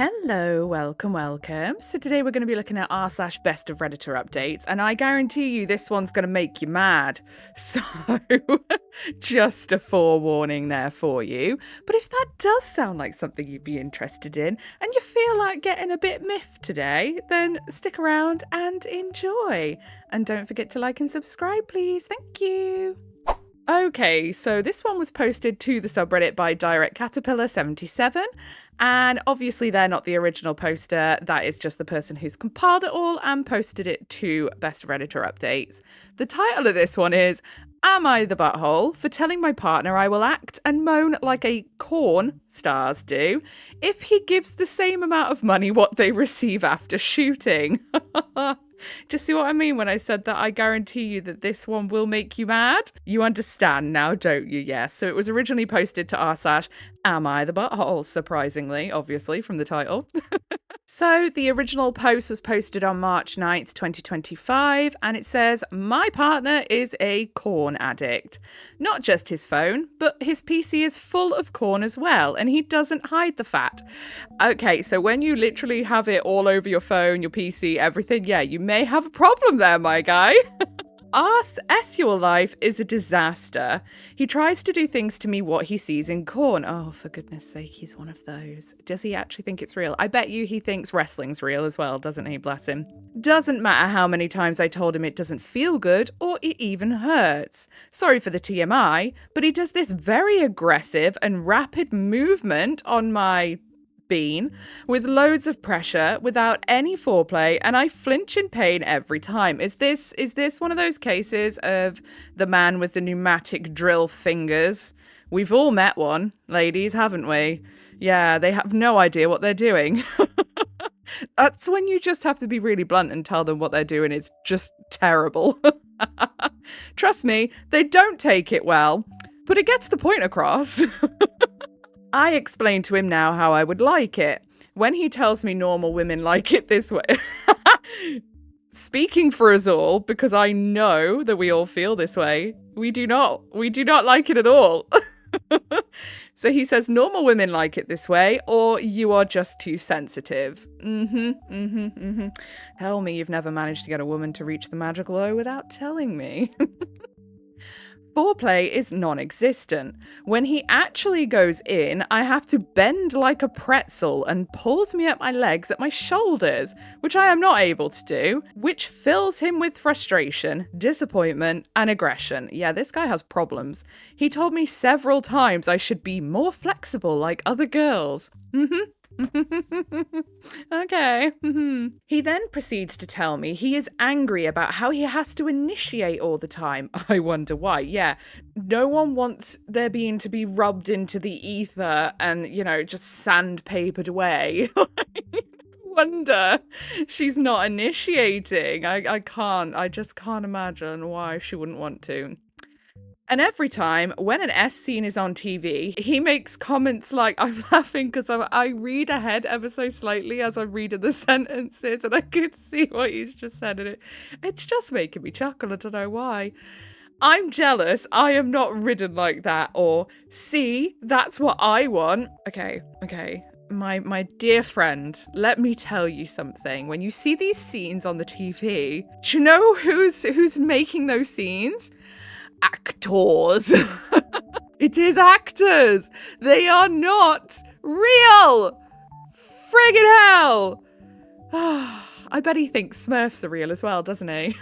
Hello, welcome. So today we're going to be looking at r/best of Redditor updates, and I guarantee you this one's going to make you mad. So just a forewarning there for you. But if that does sound like something you'd be interested in, and you feel like getting a bit miffed today, then stick around and enjoy. And don't forget to like and subscribe, please. Thank you. Okay, so this one was posted to the subreddit by Direct Caterpillar 77, and obviously they're not the original poster. That is just the person who's compiled it all and posted it to Best of Redditor Updates. The title of this one is, Am I the butthole for telling my partner I will act and moan like a corn stars do if he gives the same amount of money what they receive after shooting? Just see what I mean when I said that I guarantee you that this one will make you mad? You understand now, don't you? Yes. So it was originally posted to r/Am I the butthole? Surprisingly, obviously, from the title. So the original post was posted on March 9th, 2025, and it says, my partner is a corn addict. Not just his phone, but his PC is full of corn as well, and he doesn't hide the fact. Okay, so when you literally have it all over your phone, your PC, everything, yeah, you may have a problem there, my guy. Our sexual life is a disaster. He tries to do things to me what he sees in corn. Oh, for goodness sake, he's one of those. Does he actually think it's real? I bet you he thinks wrestling's real as well, doesn't he? Bless him. Doesn't matter how many times I told him it doesn't feel good or it even hurts. Sorry for the TMI, but he does this very aggressive and rapid movement on my bean with loads of pressure without any foreplay, and I flinch in pain every time. Is this one of those cases of the man with the pneumatic drill fingers? We've all met one, ladies, haven't we? Yeah, they have no idea what they're doing. That's when you just have to be really blunt and tell them what they're doing is just terrible. Trust me, they don't take it well, but it gets the point across. I explain to him now how I would like it. When he tells me normal women like it this way. Speaking for us all, because I know that we all feel this way, we do not like it at all. So he says normal women like it this way, or you are just too sensitive. Tell me you've never managed to get a woman to reach the magical O without telling me. Foreplay is non-existent. When he actually goes in, I have to bend like a pretzel and pulls me up my legs at my shoulders, which I am not able to do, which fills him with frustration, disappointment, and aggression. Yeah, this guy has problems. He told me several times I should be more flexible like other girls. Okay. He then proceeds to tell me he is angry about how he has to initiate all the time. I wonder why. Yeah, no one wants their being to be rubbed into the ether and, just sandpapered away. Wonder she's not initiating. I just can't imagine why she wouldn't want to. And every time, when an S scene is on TV, he makes comments like, I'm laughing because I read ahead ever so slightly as I'm reading the sentences, and I could see what he's just said in it. It's just making me chuckle, I don't know why. I'm jealous, I am not ridden like that, or, see, that's what I want. Okay. My dear friend, let me tell you something. When you see these scenes on the TV, do you know who's making those scenes? Actors. It is actors. They are not real. Friggin' hell. I bet he thinks Smurfs are real as well, doesn't he?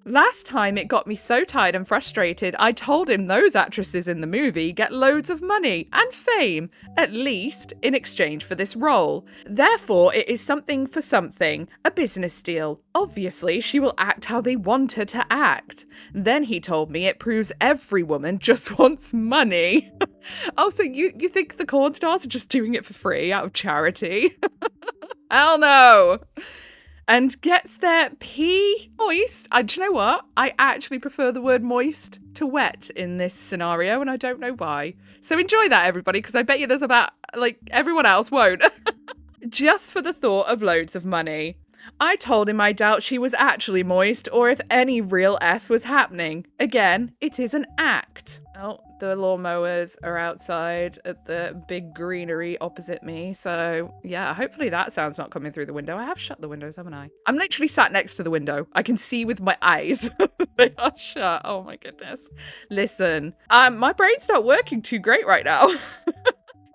Last time it got me so tired and frustrated, I told him those actresses in the movie get loads of money and fame, at least in exchange for this role. Therefore, it is something for something, a business deal. Obviously, she will act how they want her to act. Then he told me it proves every woman just wants money. Oh, so you think the corn stars are just doing it for free out of charity? Hell no. And gets their pee moist. Do you know what? I actually prefer the word moist to wet in this scenario, and I don't know why. So enjoy that, everybody, because I bet you there's about, everyone else won't. Just for the thought of loads of money. I told him I doubt she was actually moist, or if any real S was happening. Again, it is an act. Oh, the lawnmowers are outside at the big greenery opposite me. So, yeah, hopefully that sound's not coming through the window. I have shut the windows, haven't I? I'm literally sat next to the window. I can see with my eyes. They are shut. Oh my goodness. Listen, my brain's not working too great right now.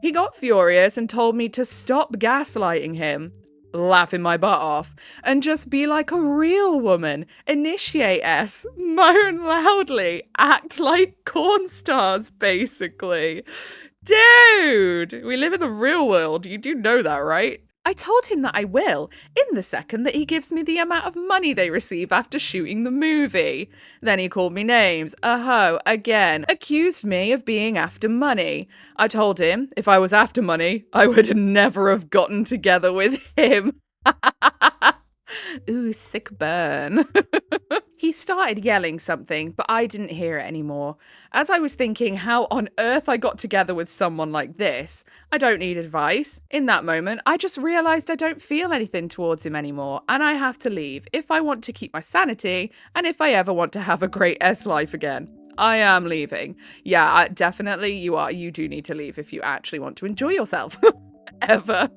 He got furious and told me to stop gaslighting him, laughing my butt off, and just be like a real woman. Initiate S, moan loudly, act like corn stars, basically. Dude, we live in the real world. You do know that, right? I told him that I will, in the second that he gives me the amount of money they receive after shooting the movie. Then he called me names, a hoe, again, accused me of being after money. I told him if I was after money, I would never have gotten together with him. Ooh, sick burn. He started yelling something, but I didn't hear it anymore. As I was thinking how on earth I got together with someone like this, I don't need advice. In that moment, I just realised I don't feel anything towards him anymore, and I have to leave if I want to keep my sanity, and if I ever want to have a great S life again. I am leaving. Yeah, definitely you are. You do need to leave if you actually want to enjoy yourself. Ever.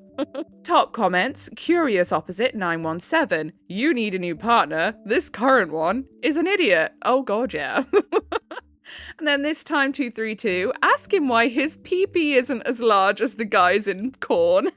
Top comments, Curious Opposite 917. You need a new partner. This current one is an idiot. Oh god, yeah. And then this time 232, ask him why his pee-pee isn't as large as the guys in Corn.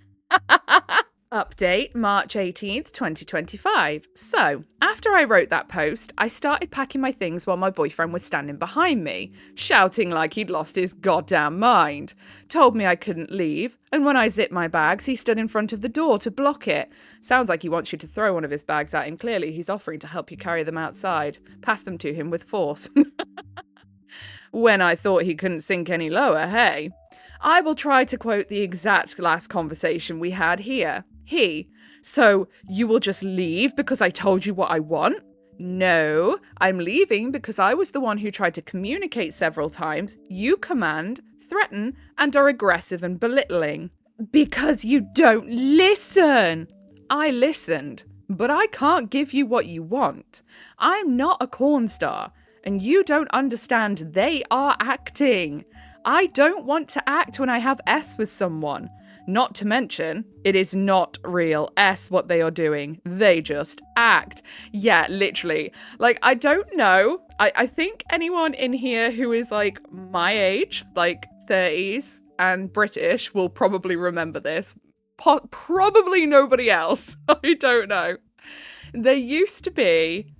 Update, March 18th, 2025. So, after I wrote that post, I started packing my things while my boyfriend was standing behind me, shouting like he'd lost his goddamn mind. Told me I couldn't leave, and when I zipped my bags, he stood in front of the door to block it. Sounds like he wants you to throw one of his bags at him. Clearly, he's offering to help you carry them outside. Pass them to him with force. When I thought he couldn't sink any lower, hey? I will try to quote the exact last conversation we had here. So you will just leave because I told you what I want? No, I'm leaving because I was the one who tried to communicate several times. You command, threaten, and are aggressive and belittling. Because you don't listen. I listened, but I can't give you what you want. I'm not a corn star, and you don't understand they are acting. I don't want to act when I have S with someone. Not to mention, it is not real S what they are doing. They just act. Yeah, literally. Like, I don't know. I think anyone in here who is like my age, like 30s and British, will probably remember this. Probably nobody else. I don't know. There used to be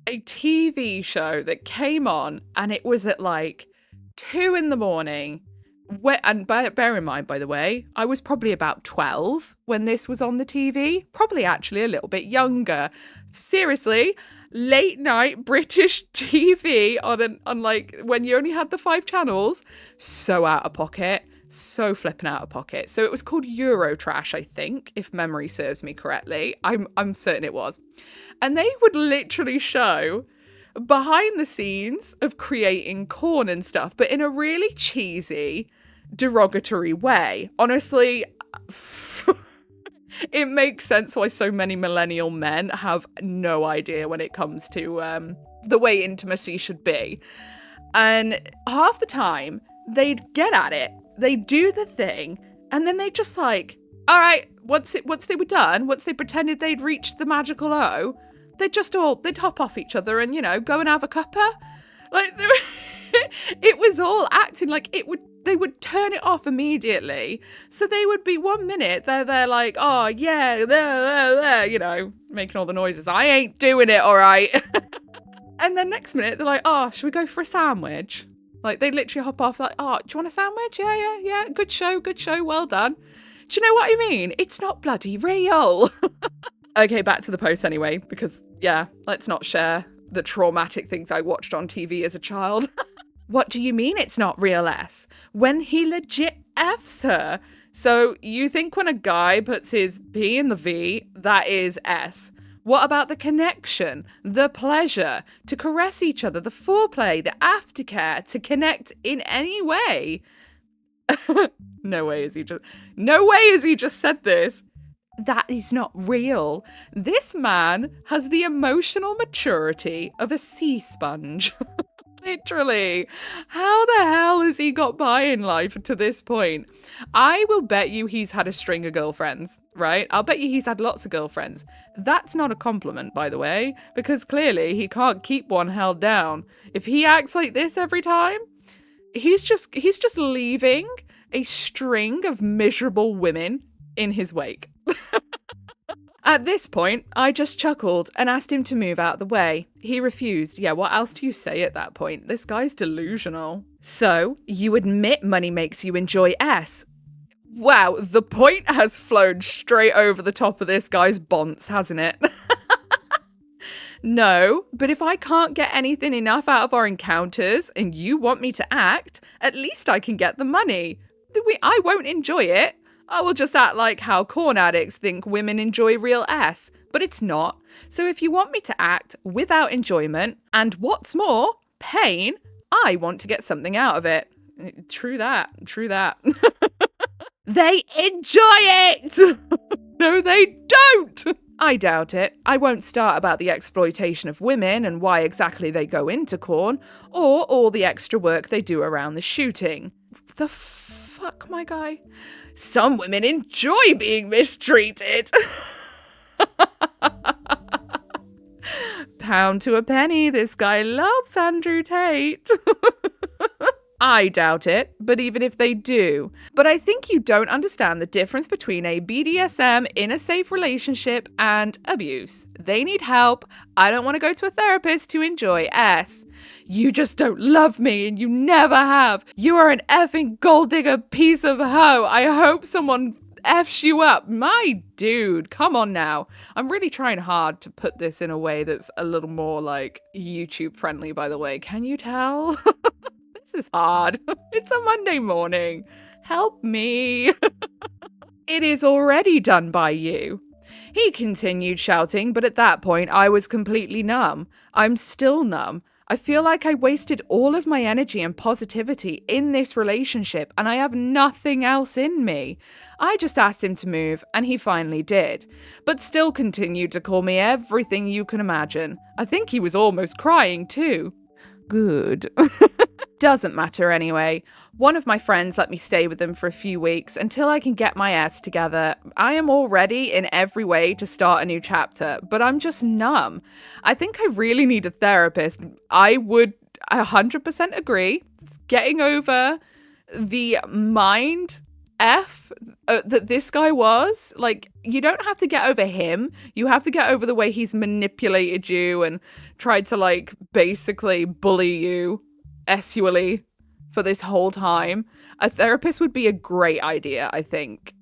a TV show that came on and it was at like 2 a.m. And bear in mind, by the way, I was probably about 12 when this was on the TV. Probably actually a little bit younger. Seriously, late night British TV on like when you only had the 5 channels. So out of pocket. So flipping out of pocket. So it was called Eurotrash, I think, if memory serves me correctly. I'm certain it was. And they would literally show behind the scenes of creating corn and stuff, but in a really cheesy, derogatory way. Honestly, it makes sense why so many millennial men have no idea when it comes to the way intimacy should be. And half the time, they'd get at it, they'd do the thing, and then they'd just like, all right, once they were done, once they pretended they'd reached the magical O, they'd hop off each other and, go and have a cuppa. Like, it was all acting like they would turn it off immediately. So they would be 1 minute, they're like, oh yeah, there, making all the noises. I ain't doing it, all right. And then next minute, they're like, oh, should we go for a sandwich? Like, they literally hop off like, oh, do you want a sandwich? Yeah. Good show, well done. Do you know what I mean? It's not bloody real. Okay, back to the post anyway, because, yeah, let's not share the traumatic things I watched on TV as a child. What do you mean it's not real S? When he legit F's her. So you think when a guy puts his P in the V, that is S. What about the connection, the pleasure, to caress each other, the foreplay, the aftercare, to connect in any way? No way has he just said this. That is not real. This man has the emotional maturity of a sea sponge. Literally. How the hell has he got by in life to this point? I will bet you he's had a string of girlfriends, right? I'll bet you he's had lots of girlfriends. That's not a compliment, by the way, because clearly he can't keep one held down. If he acts like this every time, he's just leaving a string of miserable women in his wake. At this point, I just chuckled and asked him to move out the way. He refused. Yeah, what else do you say at that point? This guy's delusional. So, you admit money makes you enjoy S. Wow, the point has flown straight over the top of this guy's bonce, hasn't it? No, but if I can't get anything enough out of our encounters and you want me to act, at least I can get the money. I won't enjoy it. I will just act like how corn addicts think women enjoy real S, but it's not. So if you want me to act without enjoyment, and what's more, pain, I want to get something out of it. True that. They enjoy it! No, they don't! I doubt it. I won't start about the exploitation of women and why exactly they go into corn, or all the extra work they do around the shooting. The fuck, my guy? Some women enjoy being mistreated. Pound to a penny, this guy loves Andrew Tate. I doubt it, but even if they do. But I think you don't understand the difference between a BDSM in a safe relationship and abuse. They need help. I don't want to go to a therapist to enjoy S. You just don't love me and you never have. You are an effing gold digger piece of hoe. I hope someone F's you up. My dude, come on now. I'm really trying hard to put this in a way that's a little more like YouTube friendly, by the way. Can you tell? This is hard. It's a Monday morning. Help me. It is already done by you. He continued shouting, but at that point I was completely numb. I'm still numb. I feel like I wasted all of my energy and positivity in this relationship and I have nothing else in me. I just asked him to move and he finally did, but still continued to call me everything you can imagine. I think he was almost crying too. Good. Doesn't matter anyway. One of my friends let me stay with them for a few weeks until I can get my ass together. I am all ready in every way to start a new chapter, but I'm just numb. I think I really need a therapist. I would 100% agree. Getting over the mind F that this guy was, like, you don't have to get over him. You have to get over the way he's manipulated you and tried to, like, basically bully you sexually for this whole time. A therapist would be a great idea, I think.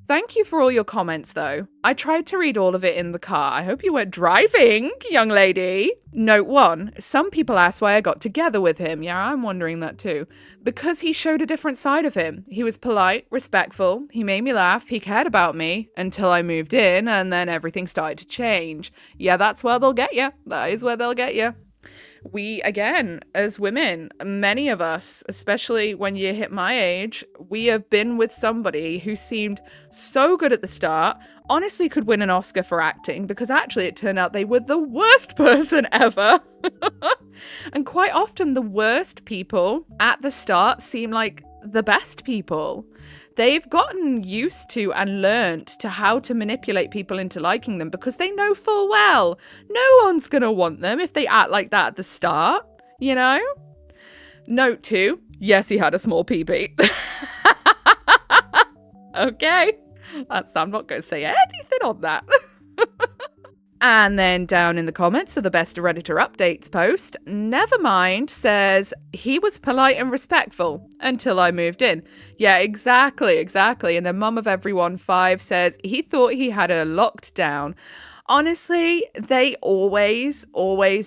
Thank you for all your comments, though. I tried to read all of it in the car. I hope you weren't driving, young lady. Note 1. Some people ask why I got together with him. Yeah, I'm wondering that too. Because he showed a different side of him. He was polite, respectful. He made me laugh. He cared about me until I moved in, and then everything started to change. Yeah, that's where they'll get you. That is where they'll get you. We, again, as women, many of us, especially when you hit my age, we have been with somebody who seemed so good at the start, honestly could win an Oscar for acting, because actually it turned out they were the worst person ever. And quite often the worst people at the start seem like the best people. They've gotten used to and learnt to how to manipulate people into liking them because they know full well no one's going to want them if they act like that at the start, you know? Note 2, yes, he had a small PB. Okay, I'm not going to say anything on that. And then down in the comments of the Best of Redditor Updates post, Nevermind says, he was polite and respectful until I moved in. Yeah, exactly. And then Mum of Everyone 5 says, he thought he had her locked down. Honestly, they always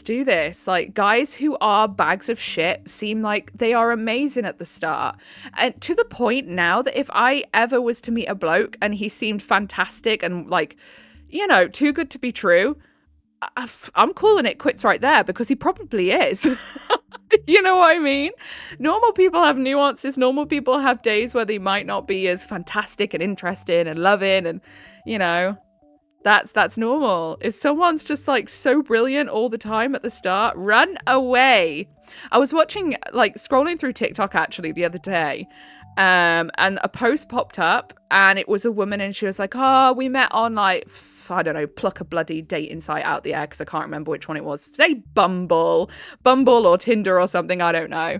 do this. Like, guys who are bags of shit seem like they are amazing at the start. And to the point now that if I ever was to meet a bloke and he seemed fantastic and like, you know, too good to be true, I'm calling it quits right there because he probably is. You know what I mean? Normal people have nuances. Normal people have days where they might not be as fantastic and interesting and loving and, you know, That's normal. If someone's just like so brilliant all the time at the start, run away. I was watching, like, scrolling through TikTok actually the other day, and a post popped up, and it was a woman, and she was like, "Oh, we met on, like, I don't know, pluck a bloody dating site out the air because I can't remember which one it was. Say Bumble or Tinder or something. I don't know."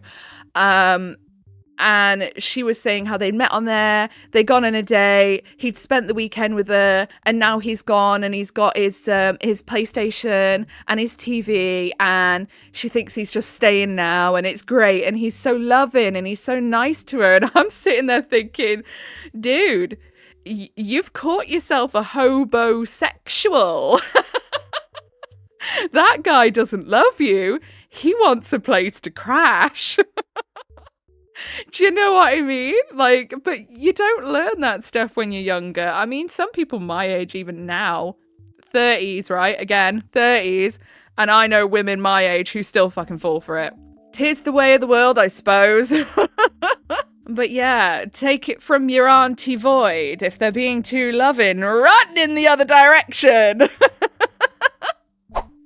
And she was saying how they'd met on there, they'd gone on a date, he'd spent the weekend with her, and now he's gone and he's got his PlayStation and his TV, and she thinks he's just staying now, and it's great, and he's so loving and he's so nice to her. And I'm sitting there thinking, dude, you've caught yourself a hobosexual. That guy doesn't love you. He wants a place to crash. Do you know what I mean? Like, but you don't learn that stuff when you're younger. I mean, some people my age, even now, 30s, right? Again, 30s. And I know women my age who still fucking fall for it. 'Tis the way of the world, I suppose. But yeah, take it from your Auntie Void. If they're being too loving, run in the other direction.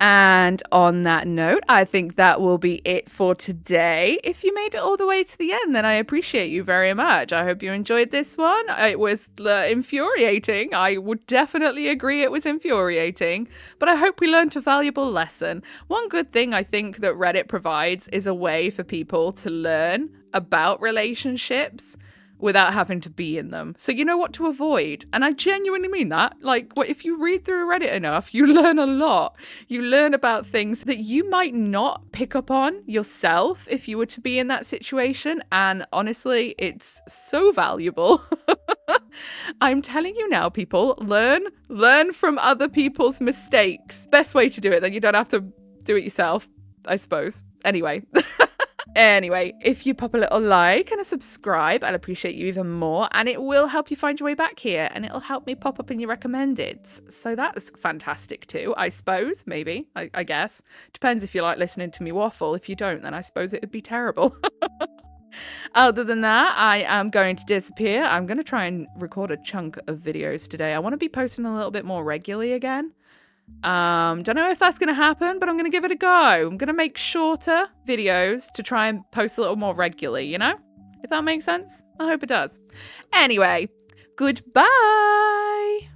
And on that note, I think that will be it for today. If you made it all the way to the end, then I appreciate you very much. I hope you enjoyed this one. It was infuriating. I would definitely agree it was infuriating, but I hope we learned a valuable lesson. One good thing I think that Reddit provides is a way for people to learn about relationships without having to be in them. So you know what to avoid. And I genuinely mean that. Like, if you read through Reddit enough, you learn a lot. You learn about things that you might not pick up on yourself if you were to be in that situation. And honestly, it's so valuable. I'm telling you now, people, learn from other people's mistakes. Best way to do it, then you don't have to do it yourself, I suppose. Anyway, if you pop a little like and a subscribe, I'll appreciate you even more, and it will help you find your way back here, and it'll help me pop up in your recommendeds. So that's fantastic too, I suppose, maybe, I guess. Depends if you like listening to me waffle. If you don't, then I suppose it would be terrible. Other than that, I am going to disappear. I'm going to try and record a chunk of videos today. I want to be posting a little bit more regularly again. Don't know if that's going to happen, but I'm going to give it a go. I'm going to make shorter videos to try and post a little more regularly, you know? If that makes sense. I hope it does. Anyway, goodbye.